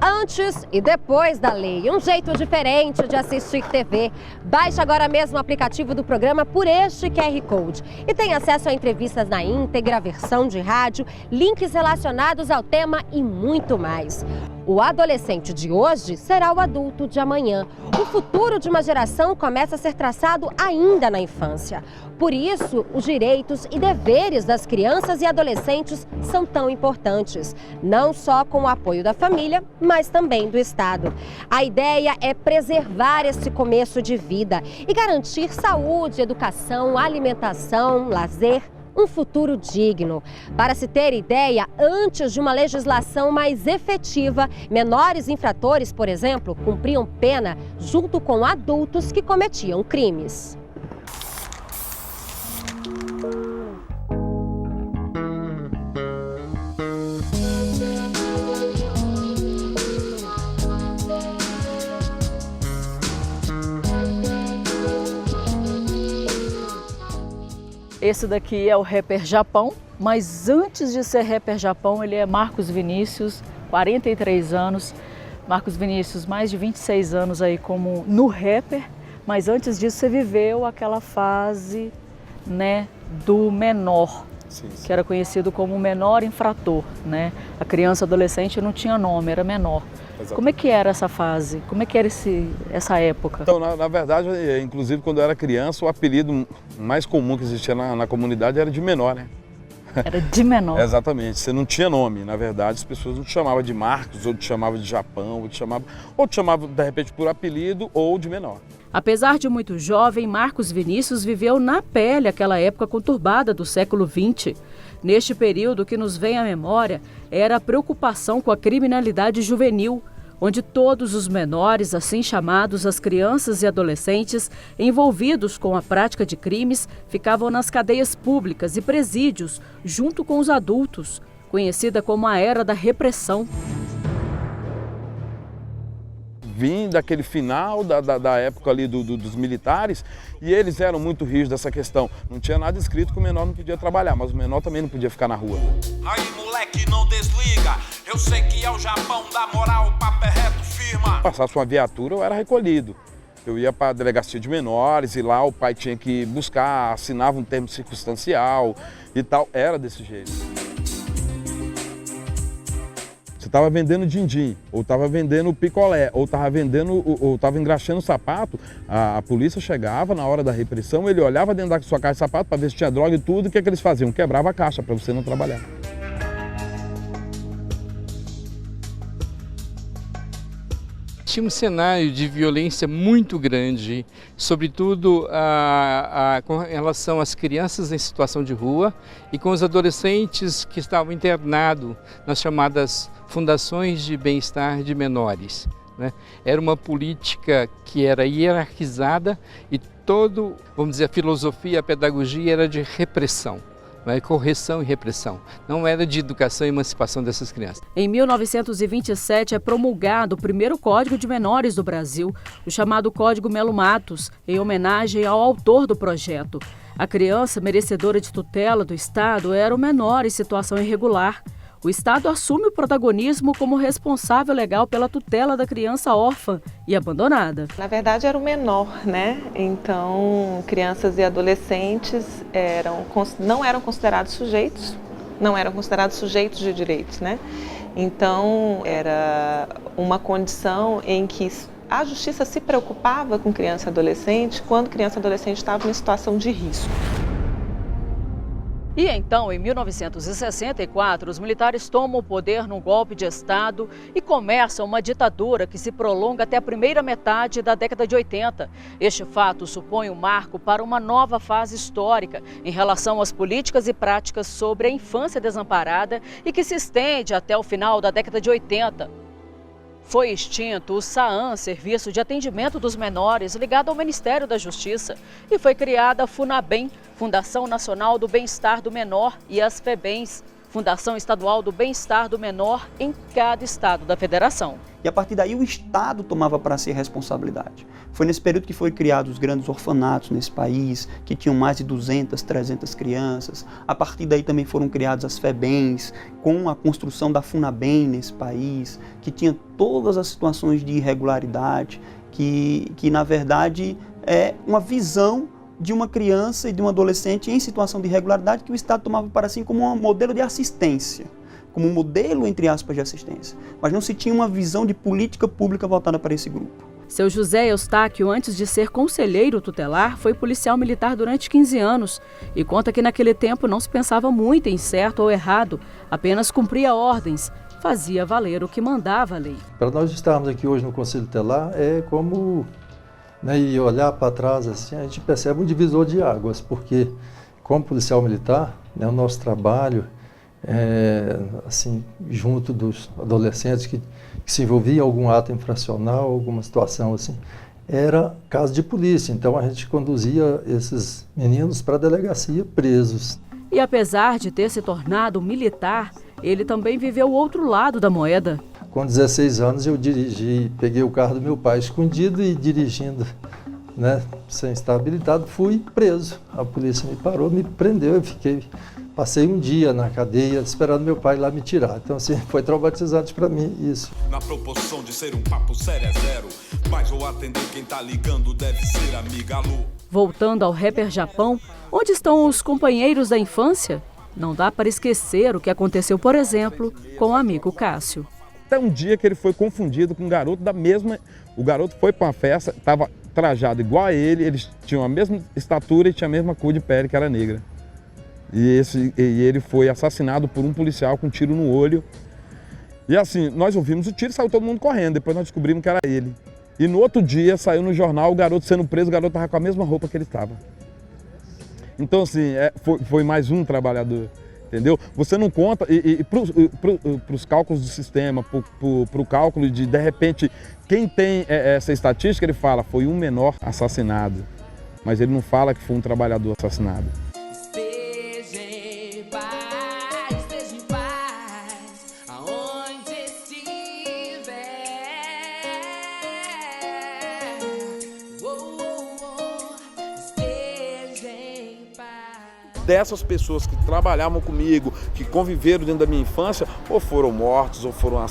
Antes e depois da lei, um jeito diferente de assistir TV. Baixe agora mesmo o aplicativo do programa por este QR Code e tem acesso a entrevistas na íntegra, versão de rádio, links relacionados ao tema e muito mais. O adolescente de hoje será o adulto de amanhã. O futuro de uma geração começa a ser traçado ainda na infância. Por isso, os direitos e deveres das crianças e adolescentes são tão importantes, não só com o apoio da família, mas também do Estado. A ideia é preservar esse começo de vida e garantir saúde, educação, alimentação, lazer, um futuro digno. Para se ter ideia, antes de uma legislação mais efetiva, menores infratores, por exemplo, cumpriam pena junto com adultos que cometiam crimes. Esse daqui é o rapper Japão, mas antes de ser rapper Japão, ele é Marcos Vinícius, 43 anos. Marcos Vinícius, mais de 26 anos aí como no rapper, mas antes disso você viveu aquela fase, né, do menor, sim. Que era conhecido como menor infrator, né? A criança adolescente não tinha nome, era menor. Exatamente. Como é que era essa fase? Como é que era essa época? Então, na verdade, inclusive quando eu era criança, o apelido mais comum que existia na comunidade era de menor, né? Era de menor. Exatamente, você não tinha nome. Na verdade, as pessoas não te chamavam de Marcos, ou te chamavam de Japão, ou te chamavam de repente por apelido ou de menor. Apesar de muito jovem, Marcos Vinícius viveu na pele aquela época conturbada do século XX. Neste período, o que nos vem à memória era a preocupação com a criminalidade juvenil, onde todos os menores, assim chamados as crianças e adolescentes, envolvidos com a prática de crimes, ficavam nas cadeias públicas e presídios, junto com os adultos, conhecida como a Era da Repressão. Vim daquele final da época ali dos militares e eles eram muito rígidos dessa questão. Não tinha nada escrito que o menor não podia trabalhar, mas o menor também não podia ficar na rua. Aí moleque, não desliga, eu sei que é o Japão, da moral, o papo é reto, firma. Passasse uma viatura, eu era recolhido. Eu ia para a delegacia de menores e lá o pai tinha que buscar, assinava um termo circunstancial e tal, era desse jeito. Você estava vendendo din-din, ou estava vendendo picolé, ou estava engraxando sapato, a polícia chegava na hora da repressão, ele olhava dentro da sua caixa de sapato para ver se tinha droga e tudo, o que eles faziam? Quebrava a caixa para você não trabalhar. Tinha um cenário de violência muito grande, sobretudo com relação às crianças em situação de rua e com os adolescentes que estavam internados nas chamadas fundações de bem-estar de menores, né? Era uma política que era hierarquizada e vamos dizer, a filosofia, a pedagogia era de repressão. Correção e repressão, não era de educação e emancipação dessas crianças. Em 1927 é promulgado o primeiro Código de Menores do Brasil, o chamado Código Melo Matos, em homenagem ao autor do projeto. A criança merecedora de tutela do Estado era o menor em situação irregular. O Estado assume o protagonismo como responsável legal pela tutela da criança órfã e abandonada. Na verdade era o menor, né? Então crianças e adolescentes não eram considerados sujeitos, de direitos, né? Então era uma condição em que a justiça se preocupava com criança e adolescente quando criança e adolescente estava em situação de risco. E então, em 1964, os militares tomam o poder num golpe de Estado e começam uma ditadura que se prolonga até a primeira metade da década de 80. Este fato supõe um marco para uma nova fase histórica em relação às políticas e práticas sobre a infância desamparada e que se estende até o final da década de 80. Foi extinto o SAAN, Serviço de Atendimento dos Menores, ligado ao Ministério da Justiça, e foi criada a FUNABEM, Fundação Nacional do Bem-Estar do Menor, e as FEBEMs, Fundação Estadual do Bem-Estar do Menor em cada estado da federação. E a partir daí o Estado tomava para si a responsabilidade. Foi nesse período que foram criados os grandes orfanatos nesse país, que tinham mais de 200, 300 crianças. A partir daí também foram criadas as FEBEMs, com a construção da FUNABEM nesse país, que tinha todas as situações de irregularidade, que na verdade é uma visão de uma criança e de um adolescente em situação de irregularidade que o Estado tomava para si como um modelo de assistência, como um modelo, entre aspas, de assistência. Mas não se tinha uma visão de política pública voltada para esse grupo. Seu José Eustáquio, antes de ser conselheiro tutelar, foi policial militar durante 15 anos e conta que naquele tempo não se pensava muito em certo ou errado, apenas cumpria ordens, fazia valer o que mandava a lei. Para nós estarmos aqui hoje no Conselho Tutelar é como... e olhar para trás, assim, a gente percebe um divisor de águas, porque como policial militar, o nosso trabalho, assim, junto dos adolescentes que se envolviam em algum ato infracional, alguma situação assim, era caso de polícia, então a gente conduzia esses meninos para a delegacia presos. E apesar de ter se tornado militar, ele também viveu o outro lado da moeda. Com 16 anos eu peguei o carro do meu pai escondido e dirigindo, sem estar habilitado, fui preso. A polícia me parou, me prendeu, passei um dia na cadeia esperando meu pai lá me tirar. Então assim, foi traumatizante para mim isso. Na proporção de ser um papo sério é zero, mas vou atender quem tá ligando, deve ser amiga Lu. Voltando ao Rapper Japão, onde estão os companheiros da infância? Não dá para esquecer o que aconteceu, por exemplo, com o amigo Cássio. Até um dia que ele foi confundido com um garoto da mesma... O garoto foi para uma festa, estava trajado igual a ele, eles tinham a mesma estatura e tinha a mesma cor de pele, que era negra. E ele foi assassinado por um policial com um tiro no olho. E assim, nós ouvimos o tiro e saiu todo mundo correndo, depois nós descobrimos que era ele. E no outro dia saiu no jornal o garoto sendo preso, o garoto estava com a mesma roupa que ele estava. Então assim, foi mais um trabalhador. Entendeu? Você não conta, e para os cálculos do sistema, para o cálculo de repente, quem tem essa estatística, ele fala, foi um menor assassinado, mas ele não fala que foi um trabalhador assassinado. Esteja em paz, aonde estiver. Esteja em paz. Dessas pessoas que trabalhavam comigo, que conviveram dentro da minha infância, ou foram mortos, ou foram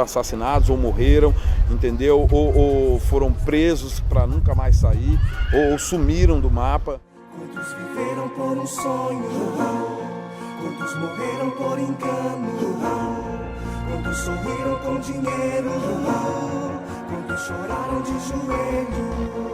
assassinados, ou morreram, entendeu? Ou foram presos para nunca mais sair, ou sumiram do mapa. Quantos viveram por um sonho, quantos morreram por engano, quantos sorriram com dinheiro, quantos choraram de joelho.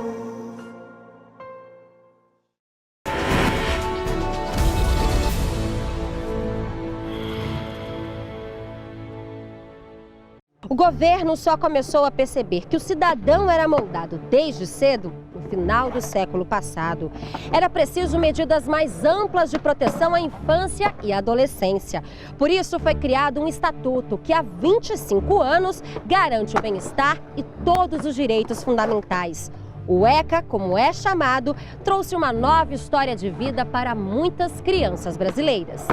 O governo só começou a perceber que o cidadão era moldado desde cedo no final do século passado. Era preciso medidas mais amplas de proteção à infância e à adolescência. Por isso foi criado um estatuto que há 25 anos garante o bem-estar e todos os direitos fundamentais. O ECA, como é chamado, trouxe uma nova história de vida para muitas crianças brasileiras.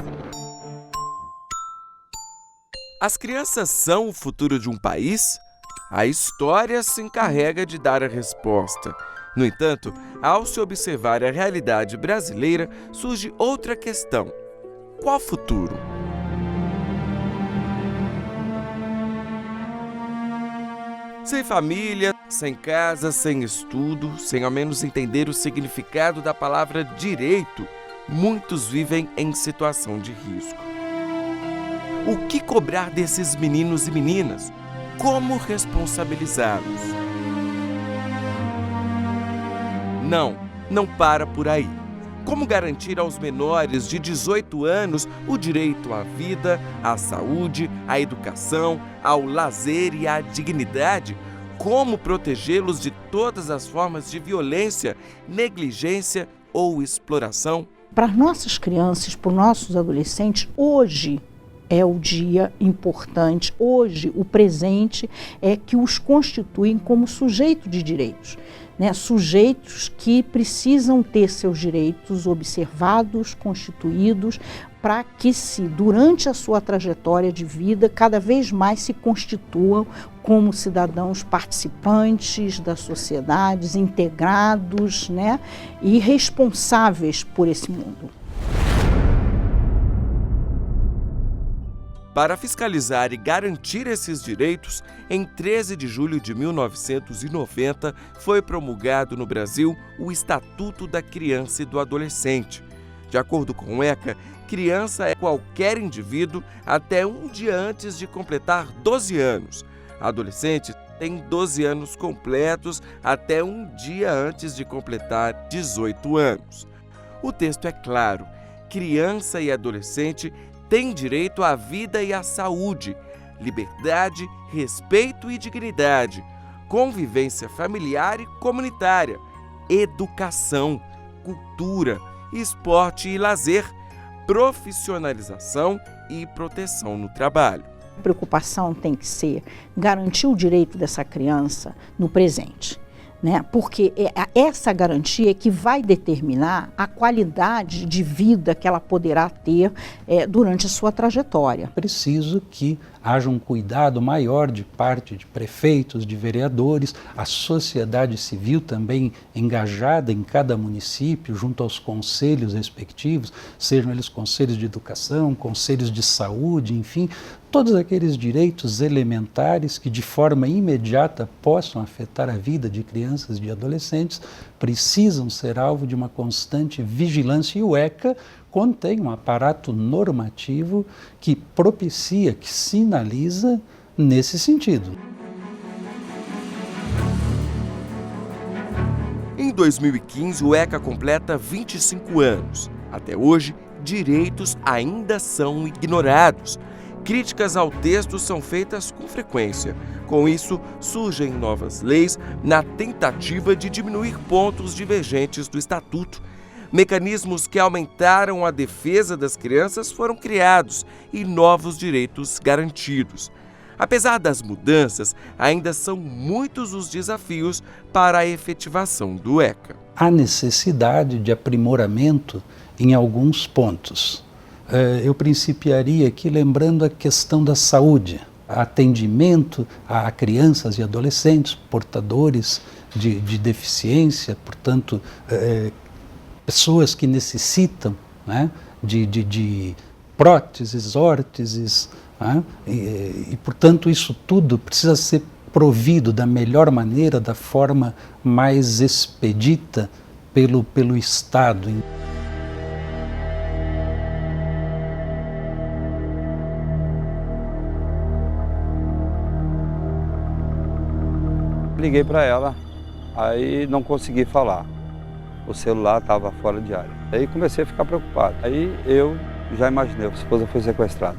As crianças são o futuro de um país? A história se encarrega de dar a resposta. No entanto, ao se observar a realidade brasileira, surge outra questão. Qual futuro? Sem família, sem casa, sem estudo, sem ao menos entender o significado da palavra direito, muitos vivem em situação de risco. O que cobrar desses meninos e meninas? Como responsabilizá-los? Não para por aí. Como garantir aos menores de 18 anos o direito à vida, à saúde, à educação, ao lazer e à dignidade? Como protegê-los de todas as formas de violência, negligência ou exploração? Para as nossas crianças, para os nossos adolescentes, hoje é o dia importante, hoje o presente é que os constituem como sujeito de direitos, né? Sujeitos que precisam ter seus direitos observados, constituídos, para que durante a sua trajetória de vida, cada vez mais se constituam como cidadãos participantes da sociedade, integrados, né, e responsáveis por esse mundo. Para fiscalizar e garantir esses direitos, em 13 de julho de 1990 foi promulgado no Brasil o Estatuto da Criança e do Adolescente. De acordo com o ECA, criança é qualquer indivíduo até um dia antes de completar 12 anos. Adolescente tem 12 anos completos até um dia antes de completar 18 anos. O texto é claro: criança e adolescente têm direito à vida e à saúde, liberdade, respeito e dignidade, convivência familiar e comunitária, educação, cultura, esporte e lazer, profissionalização e proteção no trabalho. A preocupação tem que ser garantir o direito dessa criança no presente, né? Porque é essa garantia que vai determinar a qualidade de vida que ela poderá ter durante a sua trajetória. Preciso que haja um cuidado maior de parte de prefeitos, de vereadores, a sociedade civil também engajada em cada município, junto aos conselhos respectivos, sejam eles conselhos de educação, conselhos de saúde, enfim, todos aqueles direitos elementares que de forma imediata possam afetar a vida de crianças e de adolescentes precisam ser alvo de uma constante vigilância, e o ECA contém um aparato normativo que propicia, que sinaliza nesse sentido. Em 2015, o ECA completa 25 anos. Até hoje, direitos ainda são ignorados. Críticas ao texto são feitas com frequência. Com isso, surgem novas leis na tentativa de diminuir pontos divergentes do Estatuto. Mecanismos que aumentaram a defesa das crianças foram criados e novos direitos garantidos. Apesar das mudanças, ainda são muitos os desafios para a efetivação do ECA. Há necessidade de aprimoramento em alguns pontos. Eu principiaria aqui lembrando a questão da saúde, atendimento a crianças e adolescentes portadores de deficiência, portanto, pessoas que necessitam, né, de próteses, órteses, né, e, portanto, isso tudo precisa ser provido da melhor maneira, da forma mais expedita pelo Estado. Liguei para ela, aí não consegui falar. O celular estava fora de área. Aí comecei a ficar preocupado. Aí eu já imaginei, a esposa foi sequestrada.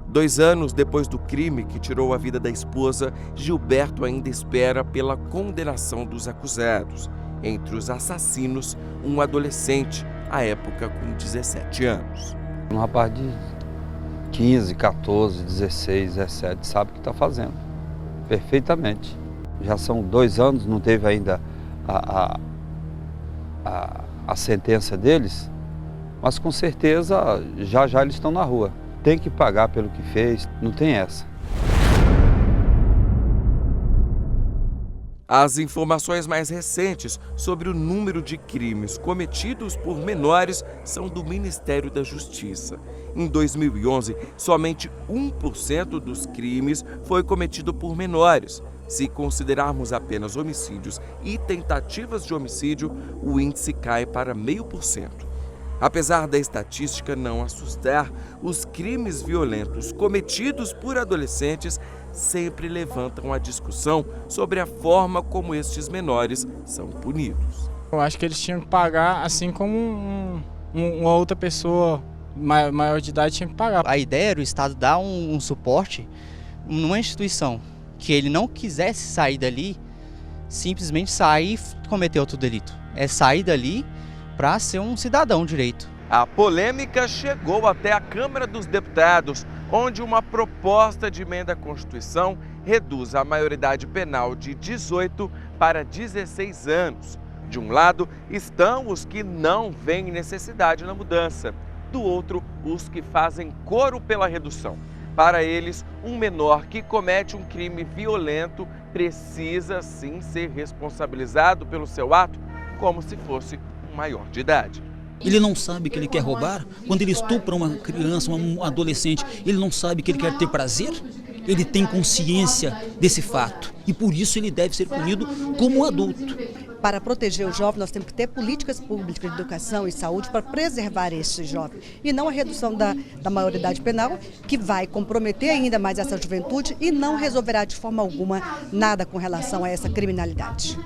2 anos depois do crime que tirou a vida da esposa, Gilberto ainda espera pela condenação dos acusados. Entre os assassinos, um adolescente, à época com 17 anos. Um rapaz de 15, 14, 16, 17, sabe o que está fazendo. Perfeitamente. Já são 2 anos, não teve ainda a sentença deles, mas com certeza já eles estão na rua. Tem que pagar pelo que fez, não tem essa. As informações mais recentes sobre o número de crimes cometidos por menores são do Ministério da Justiça. Em 2011, somente 1% dos crimes foi cometido por menores. Se considerarmos apenas homicídios e tentativas de homicídio, o índice cai para 0,5%. Apesar da estatística não assustar, os crimes violentos cometidos por adolescentes sempre levantam a discussão sobre a forma como estes menores são punidos. Eu acho que eles tinham que pagar assim como uma outra pessoa maior de idade tinha que pagar. A ideia era o Estado dar um suporte numa instituição que ele não quisesse sair dali, simplesmente sair e cometer outro delito. É sair dali para ser um cidadão direito. A polêmica chegou até a Câmara dos Deputados, onde uma proposta de emenda à Constituição reduz a maioridade penal de 18 para 16 anos. De um lado estão os que não veem necessidade na mudança, do outro, os que fazem coro pela redução. Para eles, um menor que comete um crime violento precisa sim ser responsabilizado pelo seu ato como se fosse um maior de idade. Ele não sabe que ele quer roubar? Quando ele estupra uma criança, um adolescente, ele não sabe que ele quer ter prazer? Ele tem consciência desse fato e por isso ele deve ser punido como um adulto. Para proteger o jovem, nós temos que ter políticas públicas de educação e saúde para preservar esse jovem. E não a redução da maioridade penal, que vai comprometer ainda mais essa juventude e não resolverá de forma alguma nada com relação a essa criminalidade.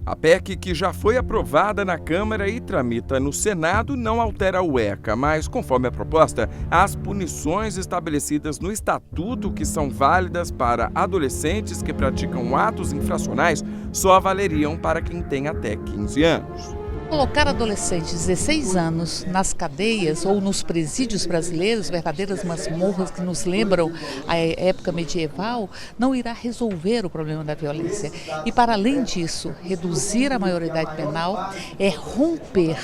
A PEC, que já foi aprovada na Câmara e tramita no Senado, não altera o ECA, mas, conforme a proposta, as punições estabelecidas no Estatuto, que são válidas para adolescentes que praticam atos infracionais, só valeriam para quem tem até 15 anos. Colocar adolescentes de 16 anos nas cadeias ou nos presídios brasileiros, verdadeiras masmorras que nos lembram a época medieval, não irá resolver o problema da violência. E para além disso, reduzir a maioridade penal é romper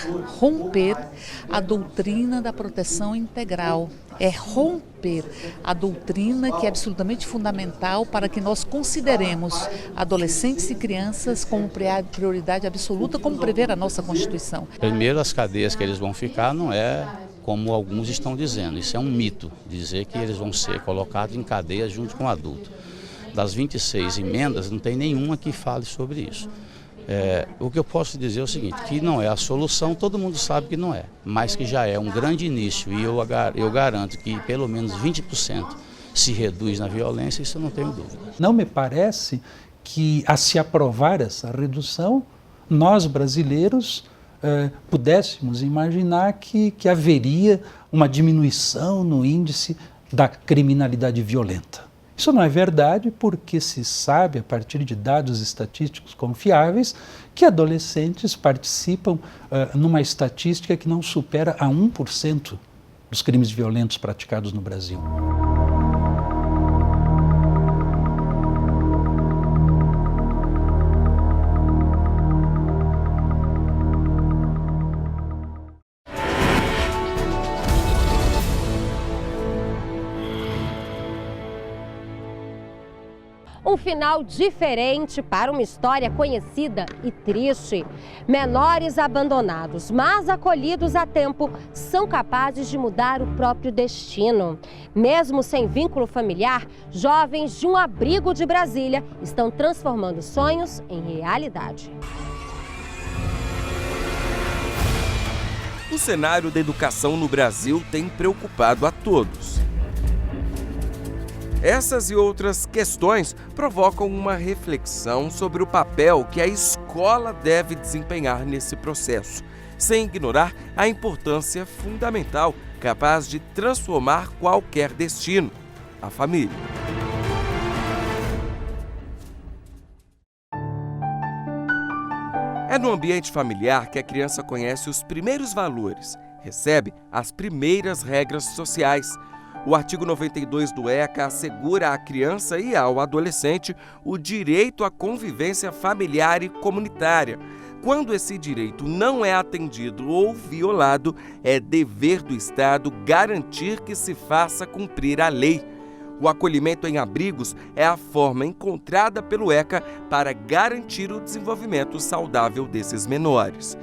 a doutrina da proteção integral. É romper a doutrina que é absolutamente fundamental para que nós consideremos adolescentes e crianças como prioridade absoluta, como prevê a nossa Constituição. Primeiro, as cadeias que eles vão ficar não é como alguns estão dizendo, isso é um mito, dizer que eles vão ser colocados em cadeias junto com o adulto. Das 26 emendas, não tem nenhuma que fale sobre isso. O que eu posso dizer é o seguinte, que não é a solução, todo mundo sabe que não é, mas que já é um grande início e eu garanto que pelo menos 20% se reduz na violência, isso eu não tenho dúvida. Não me parece que, a se aprovar essa redução, nós brasileiros pudéssemos imaginar que haveria uma diminuição no índice da criminalidade violenta. Isso não é verdade porque se sabe, a partir de dados estatísticos confiáveis, que adolescentes participam numa estatística que não supera a 1% dos crimes violentos praticados no Brasil. Um final diferente para uma história conhecida e triste. Menores abandonados, mas acolhidos a tempo, são capazes de mudar o próprio destino. Mesmo sem vínculo familiar, jovens de um abrigo de Brasília estão transformando sonhos em realidade. O cenário da educação no Brasil tem preocupado a todos. Essas e outras questões provocam uma reflexão sobre o papel que a escola deve desempenhar nesse processo, sem ignorar a importância fundamental capaz de transformar qualquer destino, a família. É no ambiente familiar que a criança conhece os primeiros valores, recebe as primeiras regras sociais. O artigo 92 do ECA assegura à criança e ao adolescente o direito à convivência familiar e comunitária. Quando esse direito não é atendido ou violado, é dever do Estado garantir que se faça cumprir a lei. O acolhimento em abrigos é a forma encontrada pelo ECA para garantir o desenvolvimento saudável desses menores.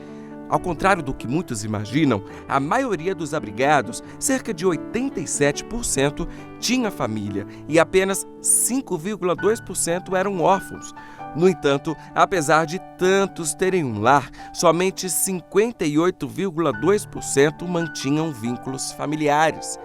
Ao contrário do que muitos imaginam, a maioria dos abrigados, cerca de 87%, tinha família e apenas 5,2% eram órfãos. No entanto, apesar de tantos terem um lar, somente 58,2% mantinham vínculos familiares.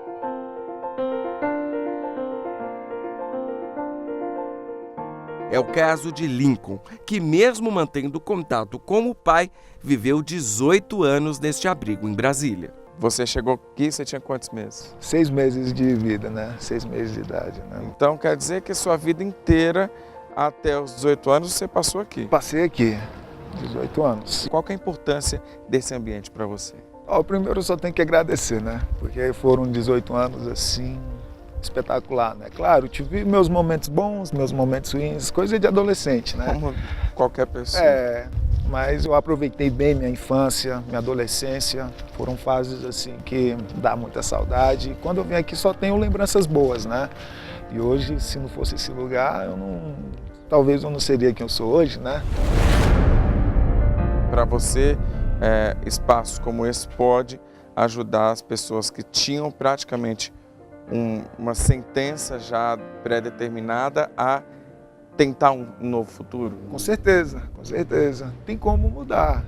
É o caso de Lincoln, que mesmo mantendo contato com o pai, viveu 18 anos neste abrigo em Brasília. Você chegou aqui, você tinha quantos meses? 6 meses de vida, né? 6 meses de idade, né? Então quer dizer que a sua vida inteira, até os 18 anos, você passou aqui? Passei aqui, 18 anos. Qual que é a importância desse ambiente para você? Primeiro eu só tenho que agradecer, né? Porque foram 18 anos assim, espetacular, né? Claro, tive meus momentos bons, meus momentos ruins, coisa de adolescente, né? Como qualquer pessoa. mas eu aproveitei bem minha infância, minha adolescência. Foram fases assim que dá muita saudade. E quando eu venho aqui só tenho lembranças boas, né? E hoje, se não fosse esse lugar, talvez eu não seria quem eu sou hoje, né? Para você, espaços como esse pode ajudar as pessoas que tinham praticamente uma sentença já pré-determinada a tentar um novo futuro? Com certeza, com certeza. Tem como mudar.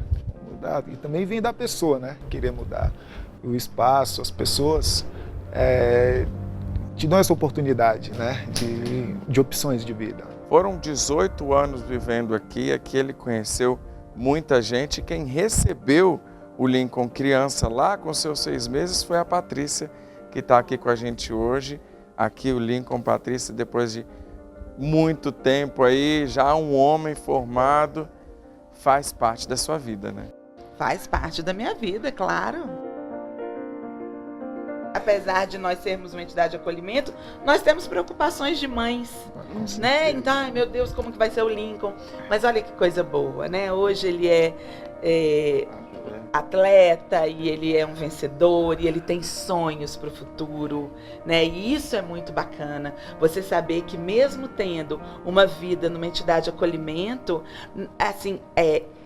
E também vem da pessoa, né? Querer mudar. O espaço, as pessoas te dão essa oportunidade, né? De opções de vida. Foram 18 anos vivendo aqui ele conheceu muita gente. Quem recebeu o Lincoln criança lá com seus 6 meses foi a Patrícia, que está aqui com a gente hoje. Aqui o Lincoln, Patrícia, depois de muito tempo aí, já um homem formado, faz parte da sua vida, né? Faz parte da minha vida, claro. Apesar de nós sermos uma entidade de acolhimento, nós temos preocupações de mães, né? Então, ai meu Deus, como que vai ser o Lincoln? Mas olha que coisa boa, né? Hoje ele é atleta e ele é um vencedor e ele tem sonhos para o futuro, né? E isso é muito bacana, você saber que mesmo tendo uma vida numa entidade de acolhimento, assim,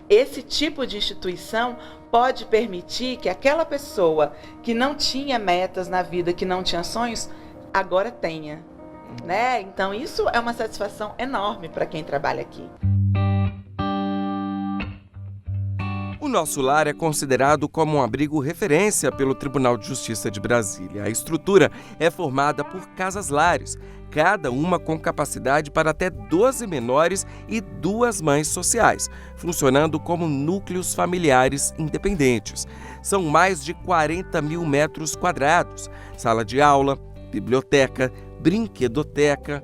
esse tipo de instituição pode permitir que aquela pessoa que não tinha metas na vida, que não tinha sonhos, agora tenha, né? Então isso é uma satisfação enorme para quem trabalha aqui. O Nosso Lar é considerado como um abrigo referência pelo Tribunal de Justiça de Brasília. A estrutura é formada por casas-lares, cada uma com capacidade para até 12 menores e 2 mães sociais, funcionando como núcleos familiares independentes. São mais de 40 mil metros quadrados, sala de aula, biblioteca, brinquedoteca,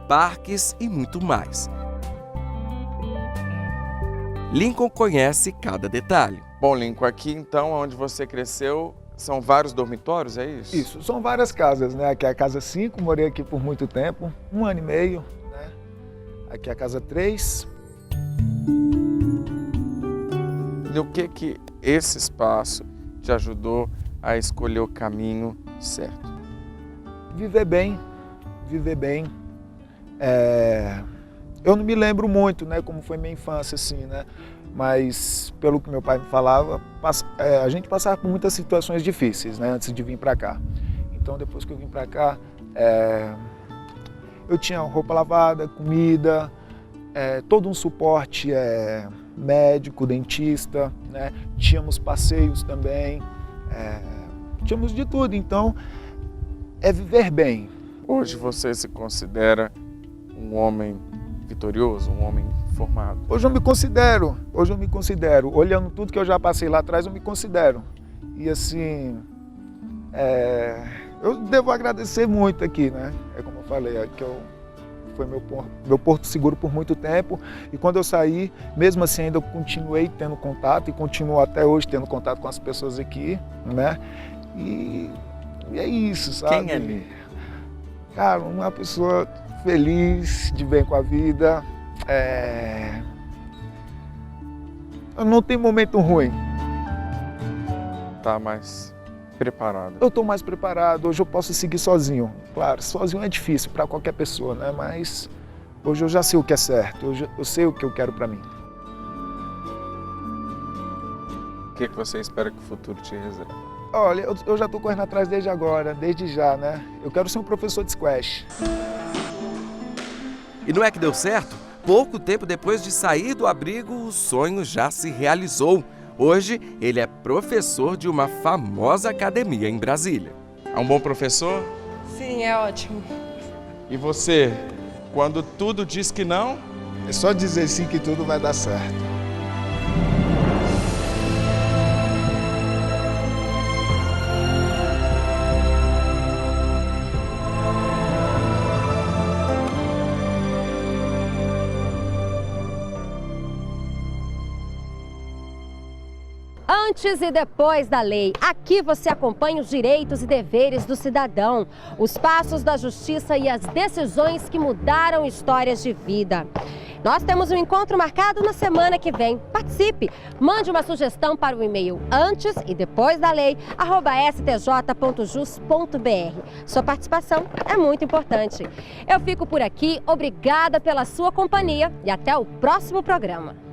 parques e muito mais. Lincoln conhece cada detalhe. Bom, Lincoln, aqui então, onde você cresceu, são vários dormitórios, é isso? Isso, são várias casas, né? Aqui é a casa 5, morei aqui por muito tempo, 1 ano e meio, né? Aqui é a casa 3. E o que esse espaço te ajudou a escolher o caminho certo? Viver bem, viver bem. Eu não me lembro muito, né, como foi minha infância, assim, né? Mas, pelo que meu pai me falava, a gente passava por muitas situações difíceis, né, antes de vir para cá. Então, depois que eu vim para cá, eu tinha roupa lavada, comida, todo um suporte médico, dentista, né? Tínhamos passeios também, tínhamos de tudo. Então, é viver bem. Hoje você se considera um homem vitorioso, um homem formado? Hoje eu me considero, olhando tudo que eu já passei lá atrás, eu me considero. E assim, eu devo agradecer muito aqui, né? É como eu falei, que foi meu porto seguro por muito tempo. E quando eu saí, mesmo assim ainda eu continuei tendo contato e continuo até hoje tendo contato com as pessoas aqui, né? E é isso, sabe? Quem é ele? Cara, uma pessoa feliz, de bem com a vida. Não tem momento ruim. Tá mais preparado? Eu estou mais preparado. Hoje eu posso seguir sozinho. Claro, sozinho é difícil para qualquer pessoa, né? Mas hoje eu já sei o que é certo. Hoje eu sei o que eu quero para mim. O que você espera que o futuro te reserve? Olha, eu já estou correndo atrás desde agora, desde já, né? Eu quero ser um professor de squash. E não é que deu certo? Pouco tempo depois de sair do abrigo, o sonho já se realizou. Hoje, ele é professor de uma famosa academia em Brasília. É um bom professor? Sim, é ótimo. E você, quando tudo diz que não? É só dizer sim que tudo vai dar certo. Antes e depois da lei, aqui você acompanha os direitos e deveres do cidadão, os passos da justiça e as decisões que mudaram histórias de vida. Nós temos um encontro marcado na semana que vem. Participe! Mande uma sugestão para o e-mail antes e depois da lei, @stj.jus.br. Sua participação é muito importante. Eu fico por aqui, obrigada pela sua companhia e até o próximo programa.